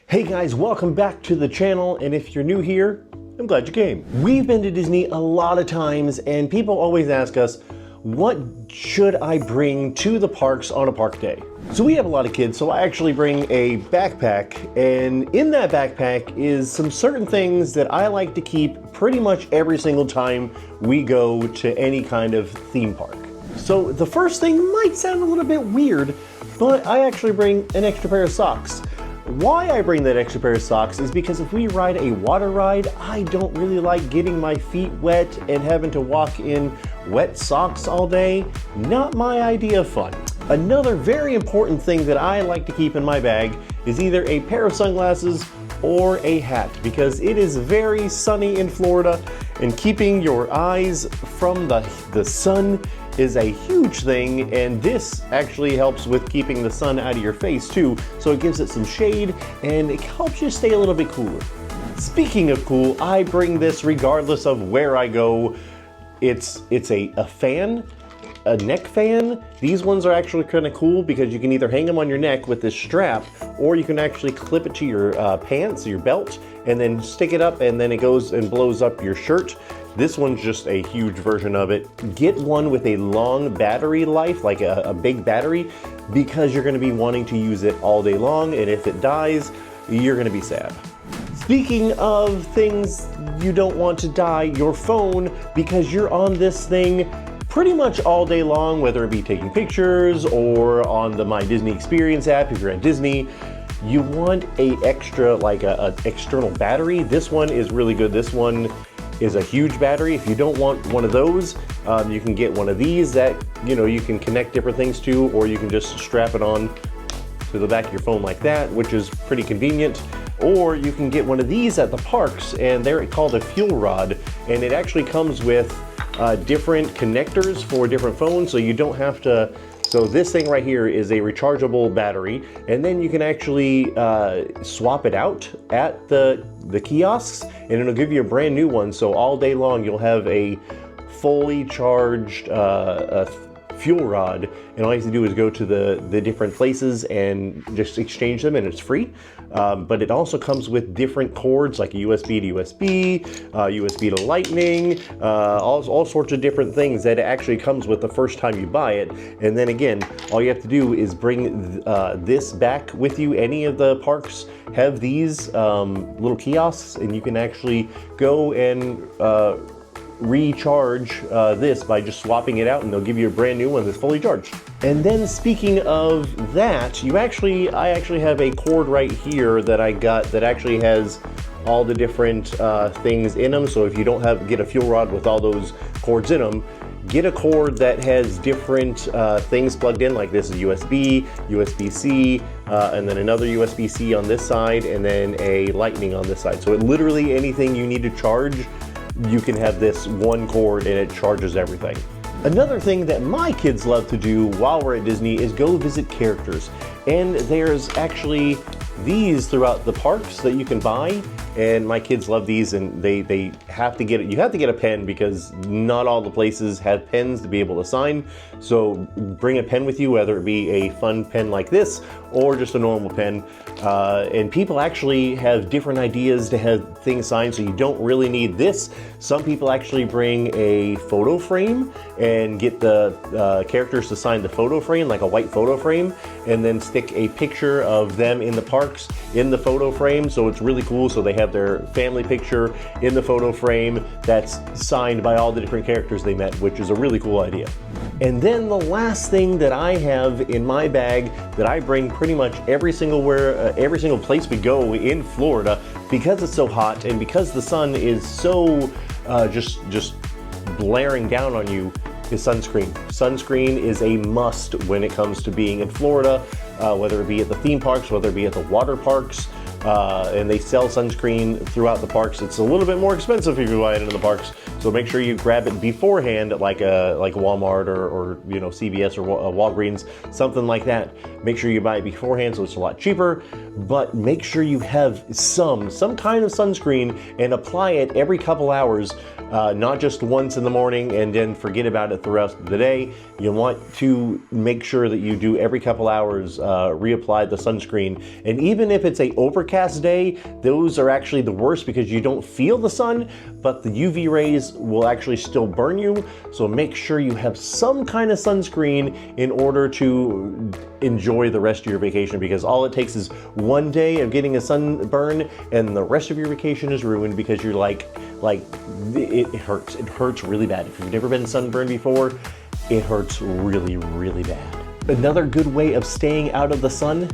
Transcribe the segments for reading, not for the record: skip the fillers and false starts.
Hey guys, welcome back to the channel, and if you're new here, I'm glad you came. We've been to Disney a lot of times, and people always ask us, what should I bring to the parks on a park day? So we have a lot of kids, so I actually bring a backpack, and in that backpack is some certain things that I like to keep pretty much every single time we go to any kind of theme park. So the first thing might sound a little bit weird, but I actually bring an extra pair of socks. Why I bring that extra pair of socks is because if we ride a water ride, I don't really like getting my feet wet and having to walk in wet socks all day. Not my idea of fun. Another very important thing that I like to keep in my bag is either a pair of sunglasses or a hat, because it is very sunny in Florida, and keeping your eyes from the sun is a huge thing, and this actually helps with keeping the sun out of your face too, so it gives it some shade and it helps you stay a little bit cooler. Speaking of cool, I bring this regardless of where I go. It's a fan, a neck fan. These ones are actually kind of cool because you can either hang them on your neck with this strap, or you can actually clip it to your pants, your belt, and then stick it up, and then it goes and blows up your shirt. This one's just a huge version of it. Get one with a long battery life, like a big battery, because you're gonna be wanting to use it all day long, and if it dies, you're gonna be sad. Speaking of things you don't want to die, your phone, because you're on this thing pretty much all day long, whether it be taking pictures or on the My Disney Experience app if you're at Disney. You want a extra, like a external battery. This one is really good. This one is a huge battery. If you don't want one of those, you can get one of these that you can connect different things to, or you can just strap it on to the back of your phone like that, which is pretty convenient. Or you can get one of these at the parks, and they're called a fuel rod, and it actually comes with different connectors for different phones, so you don't have to. So this thing right here is a rechargeable battery, and then you can actually swap it out at the kiosks, and it'll give you a brand new one. So all day long you'll have a fully charged fuel rod, and all you have to do is go to the different places and just exchange them, and it's free. But it also comes with different cords, like a USB to USB, USB to Lightning, all sorts of different things that it actually comes with the first time you buy it. And then again, all you have to do is bring this back with you. Any of the parks have these little kiosks, and you can actually go and recharge this by just swapping it out, and they'll give you a brand new one that's fully charged. And then speaking of that, I actually have a cord right here that I got that actually has all the different things in them. So if you don't get a fuel rod with all those cords in them, get a cord that has different things plugged in, like this is USB, USB-C, and then another USB-C on this side, and then a Lightning on this side. So literally anything you need to charge, you can have this one cord and it charges everything. Another thing that my kids love to do while we're at Disney is go visit characters. And there's actually these throughout the parks that you can buy, and my kids love these, and they have to get it. You have to get a pen because not all the places have pens to be able to sign. So bring a pen with you, whether it be a fun pen like this or just a normal pen. And people actually have different ideas to have things signed, so you don't really need this. Some people actually bring a photo frame and get the characters to sign the photo frame, like a white photo frame, and then stick a picture of them in the parks in the photo frame. So it's really cool. So they have their family picture in the photo frame that's signed by all the different characters they met, which is a really cool idea. And then the last thing that I have in my bag that I bring pretty much every single place we go in Florida, because it's so hot and because the sun is so just blaring down on you, is sunscreen. Sunscreen is a must when it comes to being in Florida, whether it be at the theme parks, whether it be at the water parks, and they sell sunscreen throughout the parks. It's a little bit more expensive if you buy it in the parks, so make sure you grab it beforehand, like Walmart or CVS or Walgreens, something like that. Make sure you buy it beforehand so it's a lot cheaper, but make sure you have some kind of sunscreen and apply it every couple hours, not just once in the morning and then forget about it throughout the day. You want to make sure that you do every couple hours reapply the sunscreen, and even if it's a overcast overcast day, those are actually the worst because you don't feel the sun, but the UV rays will actually still burn you. So make sure you have some kind of sunscreen in order to enjoy the rest of your vacation, because all it takes is one day of getting a sunburn and the rest of your vacation is ruined because you're like it hurts. It hurts really bad. If you've never been sunburned before, it hurts really, really bad. Another good way of staying out of the sun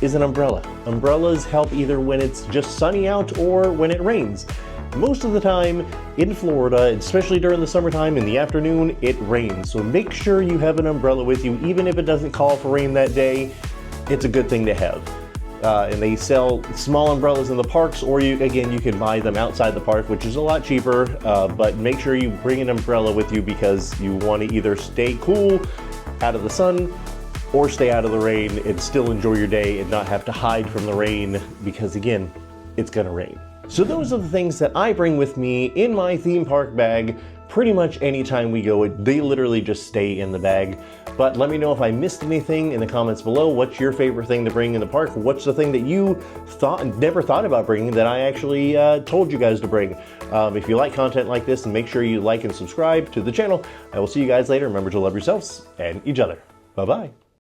is an umbrella. Umbrellas help either when it's just sunny out or when it rains. Most of the time in Florida, especially during the summertime in the afternoon, it rains. So make sure you have an umbrella with you. Even if it doesn't call for rain that day, it's a good thing to have. And they sell small umbrellas in the parks, or you can buy them outside the park, which is a lot cheaper, but make sure you bring an umbrella with you because you want to either stay cool out of the sun or stay out of the rain and still enjoy your day and not have to hide from the rain because, again, it's gonna rain. So those are the things that I bring with me in my theme park bag pretty much anytime we go. They literally just stay in the bag. But let me know if I missed anything in the comments below. What's your favorite thing to bring in the park? What's the thing that you never thought about bringing that I actually told you guys to bring? If you like content like this, then make sure you like and subscribe to the channel. I will see you guys later. Remember to love yourselves and each other. Bye-bye.